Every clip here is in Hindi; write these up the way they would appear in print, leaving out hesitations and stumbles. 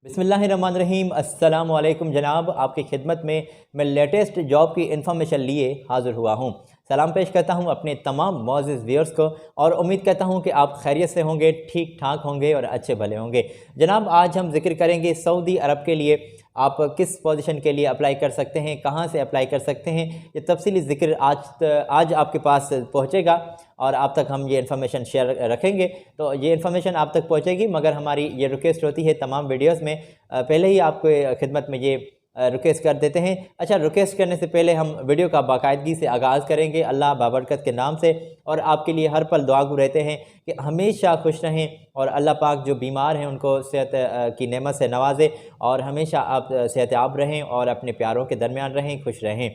बिस्मिल्लाहिर्रहमानिर्रहीम। अस्सलाम वालेकुम जनाब, आपकी खिदमत में मैं लेटेस्ट जॉब की इन्फॉर्मेशन लिए हाज़िर हुआ हूँ। सलाम पेश करता हूँ अपने तमाम मुअज़्ज़िज़ व्यूअर्स को और उम्मीद करता हूँ कि आप खैरियत से होंगे, ठीक ठाक होंगे और अच्छे भले होंगे। जनाब, आज हम जिक्र करेंगे सऊदी अरब के लिए आप किस पोजीशन के लिए अप्लाई कर सकते हैं, कहाँ से अप्लाई कर सकते हैं, ये तफसीली ज़िक्र आज आपके पास पहुँचेगा और आप तक हम ये इन्फॉर्मेशन शेयर रखेंगे। तो ये इन्फॉर्मेशन आप तक पहुँचेगी, मगर हमारी ये रिक्वेस्ट होती है तमाम वीडियोस में पहले ही आपको खिदमत में ये रिक्वेस्ट कर देते हैं। अच्छा, रिक्वेस्ट करने से पहले हम वीडियो का बाकायदगी से आगाज़ करेंगे अल्लाह बाबरकत के नाम से, और आपके लिए हर पल दुआगो रहते हैं कि हमेशा खुश रहें और अल्लाह पाक जो बीमार हैं उनको सेहत की नेमत से नवाजे और हमेशा आप सेहतयाब रहें और अपने प्यारों के दरमियान रहें, खुश रहें।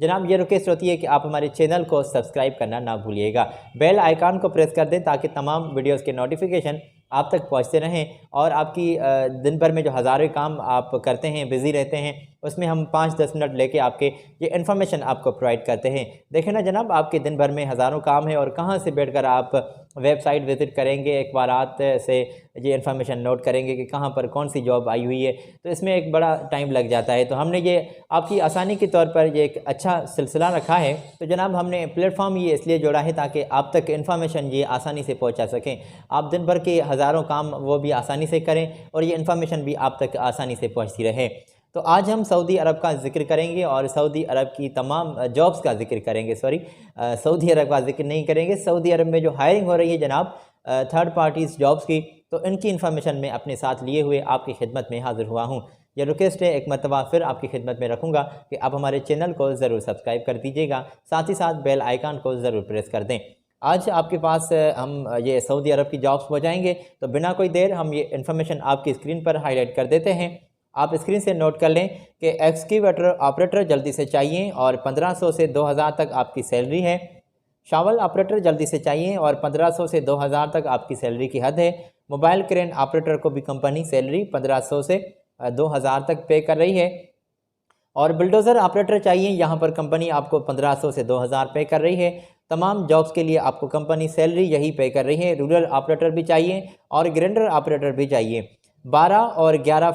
जनाब, ये रिक्वेस्ट होती है कि आप हमारे चैनल को सब्सक्राइब करना ना भूलिएगा, बेल आइकन को प्रेस कर दें ताकि तमाम वीडियोस के नोटिफिकेशन आप तक पहुंचते रहें और आपकी दिन भर में जो हज़ारों काम आप करते हैं, बिज़ी रहते हैं, उसमें हम 5-10 मिनट लेके आपके ये इन्फॉर्मेशन आपको प्रोवाइड करते हैं। देखें ना जनाब, आपके दिन भर में हज़ारों काम है और कहाँ से बैठकर आप वेबसाइट विज़िट करेंगे, अखबारात से ये इन्फॉर्मेशन नोट करेंगे कि कहाँ पर कौन सी जॉब आई हुई है, तो इसमें एक बड़ा टाइम लग जाता है। तो हमने ये आपकी आसानी के तौर पर ये एक अच्छा सिलसिला रखा है। तो जनाब, हमने प्लेटफॉर्म ये इसलिए जोड़ा है ताकि आप तक इन्फॉर्मेशन ये आसानी से पहुँचा सकें। आप दिन भर के हज़ारों काम वो भी आसानी से करें और ये इन्फॉर्मेशन भी आप तक आसानी से पहुँचती रहे। तो आज हम सऊदी अरब का ज़िक्र करेंगे और सऊदी अरब की तमाम जॉब्स का ज़िक्र करेंगे। सऊदी अरब का ज़िक्र नहीं करेंगे। सऊदी अरब में जो हायरिंग हो रही है जनाब थर्ड पार्टीज़ जॉब्स की, तो इनकी इन्फॉर्मेशन मैं अपने साथ लिए हुए आपकी खिदमत में हाज़िर हुआ हूँ। यह रिक्वेस्ट है, एक मरतबा फिर आपकी खिदमत में रखूँगा कि आप हमारे चैनल को ज़रूर सब्सक्राइब कर दीजिएगा, साथ ही साथ बेल आइकन को ज़रूर प्रेस कर दें। आज आपके पास हम ये सऊदी अरब की जॉब्स हो जाएंगे, तो बिना कोई देर हम ये इन्फॉर्मेशन आपकी स्क्रीन पर हाईलाइट कर देते हैं। आप स्क्रीन से नोट कर लें कि एक्सकेवेटर ऑपरेटर जल्दी से चाहिए और 1500 से 2000 तक आपकी सैलरी है। शावल ऑपरेटर जल्दी से चाहिए और 1500 से 2000 तक आपकी सैलरी की हद है। मोबाइल क्रेन ऑपरेटर को भी कंपनी सैलरी 1500 से 2000 तक पे कर रही है। और बुलडोज़र ऑपरेटर चाहिए, यहाँ पर कंपनी आपको 1500 से 2000 पे कर रही है। तमाम जॉब्स के लिए आपको कंपनी सैलरी यही पे कर रही है। रूरल ऑपरेटर भी चाहिए और ग्राइंडर ऑपरेटर भी चाहिए। 12 और 11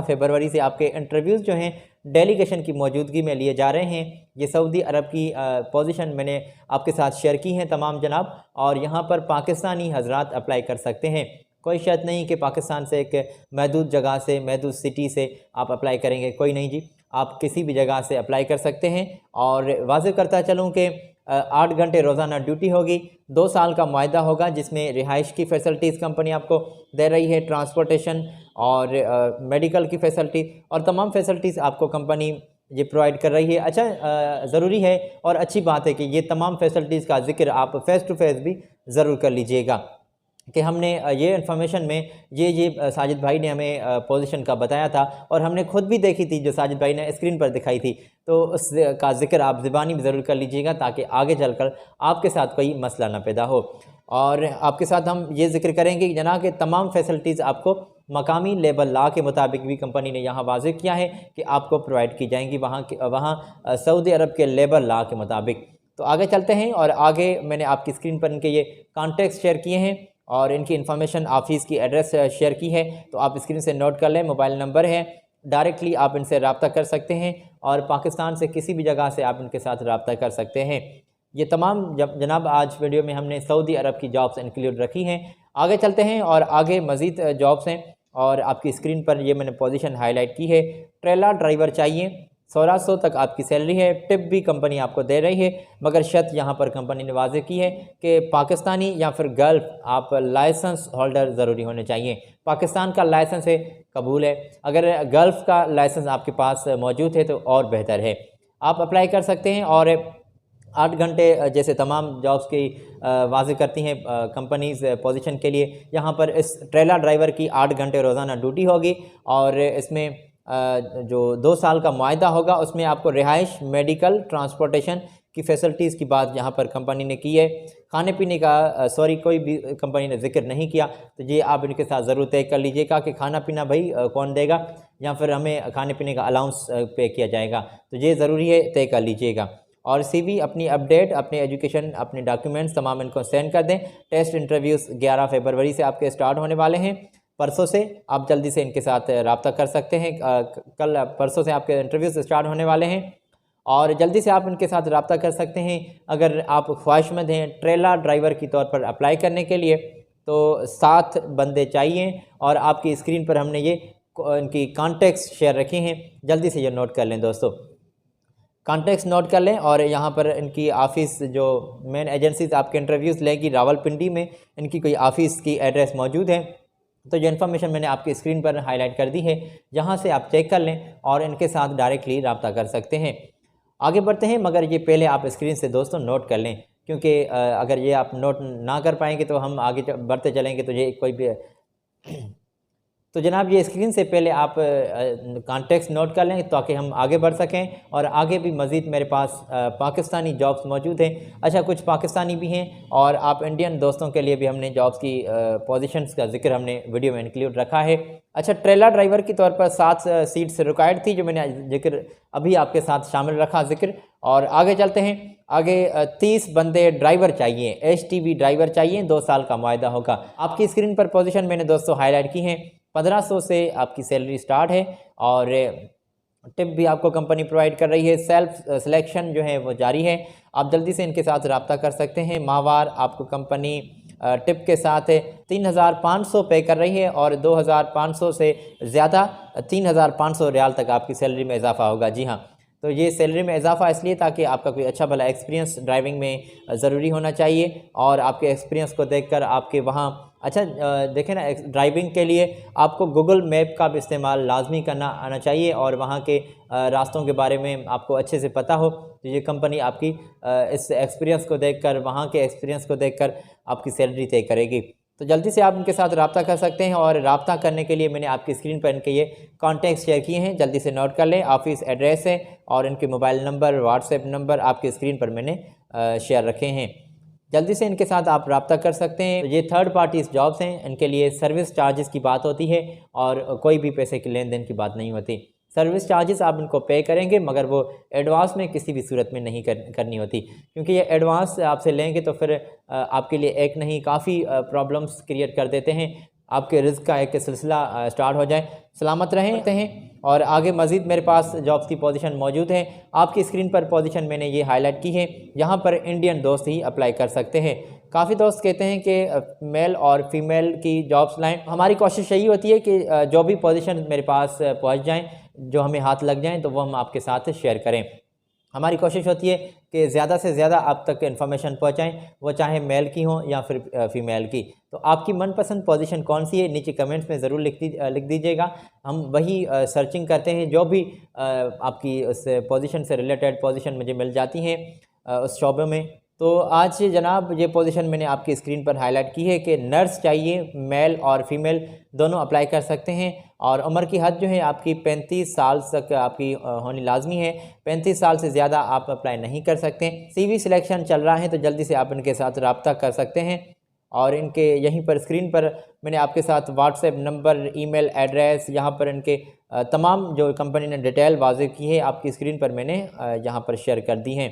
फरवरी से आपके इंटरव्यूज़ जो हैं डेलीगेशन की मौजूदगी में लिए जा रहे हैं। ये सऊदी अरब की पोजीशन मैंने आपके साथ शेयर की हैं तमाम जनाब, और यहाँ पर पाकिस्तानी हजरात अप्लाई कर सकते हैं। कोई शर्त नहीं कि पाकिस्तान से एक महदूद जगह से, महदूद सिटी से आप अप्लाई करेंगे, कोई नहीं जी, आप किसी भी जगह से अप्लाई कर सकते हैं। और वाज़ेह करता चलूँ कि 8 घंटे रोज़ाना ड्यूटी होगी, 2 साल का मुआहदा होगा जिसमें रिहाइश की फ़ैसिलिटीज़ कंपनी आपको दे रही है, ट्रांसपोर्टेशन और मेडिकल की फ़ैसिलिटी और तमाम फ़ैसिलिटीज़ आपको कंपनी ये प्रोवाइड कर रही है। अच्छा, ज़रूरी है और अच्छी बात है कि ये तमाम फ़ैसिलिटीज़ का ज़िक्र आप फ़ेस टू फेस भी ज़रूर कर लीजिएगा कि हमने ये इन्फॉर्मेशन में ये साजिद भाई ने हमें पोजीशन का बताया था और हमने खुद भी देखी थी, जो साजिद भाई ने स्क्रीन पर दिखाई थी, तो उसका ज़िक्र आप ज़बानी में ज़रूर कर लीजिएगा ताकि आगे चलकर आपके साथ कोई मसला ना पैदा हो। और आपके साथ हम ये ज़िक्र करेंगे कि जनाब के तमाम फैसिलिटीज़ आपको मकामी लेबर लॉ के मुताबिक भी कंपनी ने यहाँ वाज़ेह किया है कि आपको प्रोवाइड की जाएंगी वहाँ सऊदी अरब के लेबर लॉ के मुताबिक। तो आगे चलते हैं और आगे मैंने आपकी स्क्रीन पर इनके ये कॉन्टैक्ट शेयर किए हैं और इनकी इन्फॉर्मेशन ऑफिस की एड्रेस शेयर की है, तो आप स्क्रीन से नोट कर लें। मोबाइल नंबर है, डायरेक्टली आप इनसे रब्ता कर सकते हैं और पाकिस्तान से किसी भी जगह से आप इनके साथ रब्ता कर सकते हैं। ये तमाम जनाब आज वीडियो में हमने सऊदी अरब की जॉब्स इंक्लूड रखी हैं। आगे चलते हैं और आगे मज़ीद जॉब्स हैं और आपकी स्क्रीन पर ये मैंने पोजीशन हाईलाइट की है। ट्रेलर ड्राइवर चाहिए, 1600 तक आपकी सैलरी है। टिप भी कंपनी आपको दे रही है, मगर शर्त यहाँ पर कंपनी ने वाज़ेह की है कि पाकिस्तानी या फिर गल्फ़ आप लाइसेंस होल्डर ज़रूरी होने चाहिए। पाकिस्तान का लाइसेंस है, कबूल है, अगर गल्फ़ का लाइसेंस आपके पास मौजूद है तो और बेहतर है, आप अप्लाई कर सकते हैं। और 8 घंटे जैसे तमाम जॉब्स की वाज़ेह करती हैं कंपनीज़ पोजीशन के लिए, यहाँ पर इस ट्रेलर ड्राइवर की 8 घंटे रोज़ाना ड्यूटी होगी और इसमें जो 2 साल का मुआहदा होगा उसमें आपको रिहाइश, मेडिकल, ट्रांसपोर्टेशन की फ़ैसिलिटीज़ की बात यहाँ पर कंपनी ने की है। खाने पीने का कोई भी कंपनी ने जिक्र नहीं किया, तो ये आप इनके साथ ज़रूर तय कर लीजिएगा कि खाना पीना भाई कौन देगा या फिर हमें खाने पीने का अलाउंस पे किया जाएगा, तो ये ज़रूरी है, तय कर लीजिएगा। और CV अपनी अपडेट, अपने एजुकेशन, अपने डॉक्यूमेंट्स तमाम इनको सेंड कर दें। टेस्ट इंटरव्यूज़ 11 फरवरी से आपके स्टार्ट होने वाले हैं। परसों से आप जल्दी से इनके साथ रब्ता कर सकते हैं। कल परसों से आपके इंटरव्यूज़ स्टार्ट होने वाले हैं और जल्दी से आप इनके साथ रब्ता कर सकते हैं। अगर आप ख्वाहिशमंद हैं ट्रेलर ड्राइवर के तौर पर अप्लाई करने के लिए तो 7 बंदे चाहिए और आपकी स्क्रीन पर हमने ये इनकी कॉन्टेक्ट्स शेयर रखे हैं, जल्दी से ये नोट कर लें दोस्तों। कॉन्टेक्ट्स नोट कर लें और यहाँ पर इनकी ऑफ़िस जो मेन एजेंसीज आपके इंटरव्यूज़ लेगी रावलपिंडी में इनकी कोई ऑफ़िस की एड्रेस मौजूद है। तो ये इन्फॉर्मेशन मैंने आपकी स्क्रीन पर हाईलाइट कर दी है, यहाँ से आप चेक कर लें और इनके साथ डायरेक्टली रब्ता कर सकते हैं। आगे बढ़ते हैं, मगर ये पहले आप स्क्रीन से दोस्तों नोट कर लें, क्योंकि अगर ये आप नोट ना कर पाएंगे तो हम आगे बढ़ते चलेंगे तो ये कोई भी तो जनाब ये स्क्रीन से पहले आप कॉन्टेक्स्ट नोट कर लें ताकि हम आगे बढ़ सकें। और आगे भी मज़ीद मेरे पास पाकिस्तानी जॉब्स मौजूद हैं। अच्छा, कुछ पाकिस्तानी भी हैं और आप इंडियन दोस्तों के लिए भी हमने जॉब्स की पोजीशंस का जिक्र हमने वीडियो में इंक्लूड रखा है। अच्छा, ट्रेलर ड्राइवर के तौर पर 7 सीट्स रिक्वायर्ड थी, जो मैंने जिक्र अभी आपके साथ शामिल रखा जिक्र। और आगे चलते हैं, आगे 30 बंदे ड्राइवर चाहिए, HTV ड्राइवर चाहिए, 2 साल का मुआहदा होगा। आपकी स्क्रीन पर पोजीशन मैंने दोस्तों हाईलाइट की हैं। 1500 से आपकी सैलरी स्टार्ट है और टिप भी आपको कंपनी प्रोवाइड कर रही है। सेल्फ सिलेक्शन जो है वो जारी है, आप जल्दी से इनके साथ रब्ता कर सकते हैं। माहवार आपको कंपनी टिप के साथ 3500 पे कर रही है और 2500 से ज़्यादा 3500 रियाल तक आपकी सैलरी में इजाफा होगा। जी हाँ, तो ये सैलरी में इजाफा इसलिए ताकि आपका कोई अच्छा भला एक्सपीरियंस ड्राइविंग में ज़रूरी होना चाहिए और आपके एक्सपीरियंस को देखकर आपके वहाँ अच्छा देखें ना, ड्राइविंग के लिए आपको गूगल मैप का भी इस्तेमाल लाजमी करना आना चाहिए और वहाँ के रास्तों के बारे में आपको अच्छे से पता हो। तो ये कंपनी आपकी इस एक्सपीरियंस को देखकर, वहाँ के एक्सपीरियंस को देखकर आपकी सैलरी तय करेगी। तो जल्दी से आप इनके साथ रब्ता कर सकते हैं और रब्ता करने के लिए मैंने आपकी स्क्रीन पर इनके ये कॉन्टैक्ट शेयर किए हैं, जल्दी से नोट कर लें। ऑफिस एड्रेस है और इनके मोबाइल नंबर, व्हाट्सएप नंबर आपकी स्क्रीन पर मैंने शेयर रखे हैं, जल्दी से इनके साथ आप रब्ता कर सकते हैं। ये थर्ड पार्टी जॉब्स हैं, इनके लिए सर्विस चार्जेस की बात होती है और कोई भी पैसे के लेन देन की बात नहीं होती। सर्विस चार्जेस आप इनको पे करेंगे मगर वो एडवांस में किसी भी सूरत में नहीं करनी होती, क्योंकि ये एडवांस आपसे लेंगे तो फिर आपके लिए एक नहीं काफ़ी प्रॉब्लम्स क्रिएट कर देते हैं, आपके रिस्क का एक सिलसिला स्टार्ट हो जाए। सलामत रहें। और आगे मज़ीद मेरे पास जॉब्स की पोजीशन मौजूद है, आपकी स्क्रीन पर पोजीशन मैंने ये हाईलाइट की है, यहाँ पर इंडियन दोस्त ही अप्लाई कर सकते हैं। काफ़ी दोस्त कहते हैं कि मेल और फीमेल की जॉब्स लाएँ। हमारी कोशिश यही होती है कि जो भी पोजीशन मेरे पास पहुँच जाएँ, जो हमें हाथ लग जाएँ, तो वो हम आपके साथ शेयर करें। हमारी कोशिश होती है कि ज़्यादा से ज़्यादा आप तक इन्फॉर्मेशन पहुंचाएं, वो चाहे मेल की हो या फिर फीमेल की। तो आपकी मनपसंद पोजीशन कौन सी है नीचे कमेंट्स में ज़रूर लिख दीजिएगा। हम वही सर्चिंग करते हैं, जो भी आपकी उस पोजीशन से रिलेटेड पोजीशन मुझे मिल जाती हैं उस शोबे में। तो आज जनाब ये पोजीशन मैंने आपकी स्क्रीन पर हाईलाइट की है कि नर्स चाहिए, मेल और फीमेल दोनों अप्लाई कर सकते हैं और उम्र की हद जो है आपकी 35 साल तक आपकी होनी लाजमी है। 35 साल से ज़्यादा आप अप्लाई नहीं कर सकते। CV सिलेक्शन चल रहा है तो जल्दी से आप इनके साथ रब्ता कर सकते हैं और इनके यहीं पर स्क्रीन पर मैंने आपके साथ व्हाट्सएप नंबर, ईमेल एड्रेस, यहाँ पर इनके तमाम जो कंपनी ने डिटेल वाज़ेह की है आपकी स्क्रीन पर मैंने यहाँ पर शेयर कर दी हैं।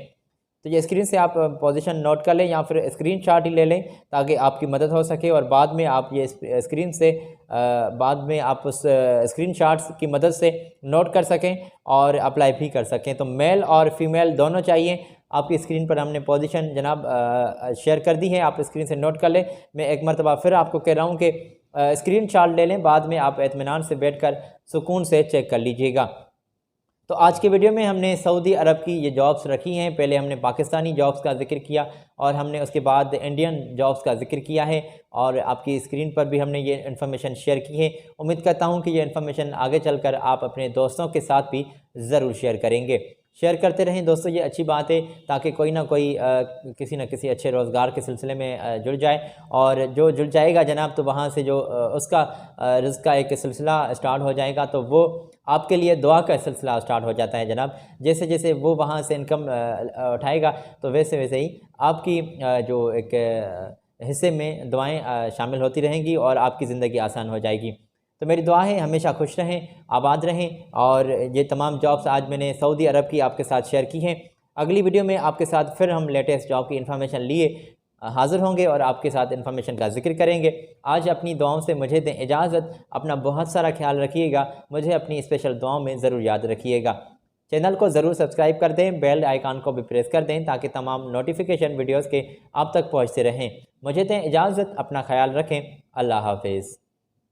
तो ये स्क्रीन से आप पोजीशन नोट कर लें या फिर स्क्रीनशॉट ही ले लें ताकि आपकी मदद हो सके और बाद में आप ये स्क्रीन से बाद में आप उस स्क्रीनशॉट्स की मदद से नोट कर सकें और अप्लाई भी कर सकें। तो मेल और फीमेल दोनों चाहिए। आपकी स्क्रीन पर हमने पोजीशन जनाब शेयर कर दी है, आप स्क्रीन से नोट कर लें। मैं एक मरतबा फिर आपको कह रहा हूँ कि स्क्रीनशॉट ले लें, बाद में आप इत्मीनान से बैठकर सुकून से चेक कर लीजिएगा। तो आज के वीडियो में हमने सऊदी अरब की ये जॉब्स रखी हैं। पहले हमने पाकिस्तानी जॉब्स का जिक्र किया और हमने उसके बाद इंडियन जॉब्स का जिक्र किया है और आपकी स्क्रीन पर भी हमने ये इन्फॉर्मेशन शेयर की है। उम्मीद करता हूँ कि ये इन्फॉर्मेशन आगे चलकर आप अपने दोस्तों के साथ भी ज़रूर शेयर करेंगे। शेयर करते रहें दोस्तों, ये अच्छी बात है ताकि कोई ना कोई किसी न किसी अच्छे रोज़गार के सिलसिले में जुड़ जाए और जो जुड़ जाएगा जनाब तो वहाँ से जो उसका रिज़्क़ का एक सिलसिला स्टार्ट हो जाएगा तो वो आपके लिए दुआ का सिलसिला स्टार्ट हो जाता है जनाब। जैसे जैसे वो वहाँ से इनकम उठाएगा तो वैसे वैसे ही आपकी जो एक हिस्से में दुआएं शामिल होती रहेंगी और आपकी ज़िंदगी आसान हो जाएगी। तो मेरी दुआ है हमेशा खुश रहें, आबाद रहें। और ये तमाम जॉब्स आज मैंने सऊदी अरब की आपके साथ शेयर की हैं। अगली वीडियो में आपके साथ फिर हम लेटेस्ट जॉब की इन्फॉर्मेशन लिए हाज़िर होंगे और आपके साथ इन्फॉर्मेशन का जिक्र करेंगे। आज अपनी दुआओं से मुझे दें इजाज़त। अपना बहुत सारा ख्याल रखिएगा। मुझे अपनी स्पेशल दुआओं में ज़रूर याद रखिएगा। चैनल को ज़रूर सब्सक्राइब कर दें, बेल आइकन को भी प्रेस कर दें ताकि तमाम नोटिफिकेशन वीडियोज़ के आप तक पहुँचते रहें। मुझे दें इजाज़त। अपना ख्याल रखें। अल्लाह हाफिज़।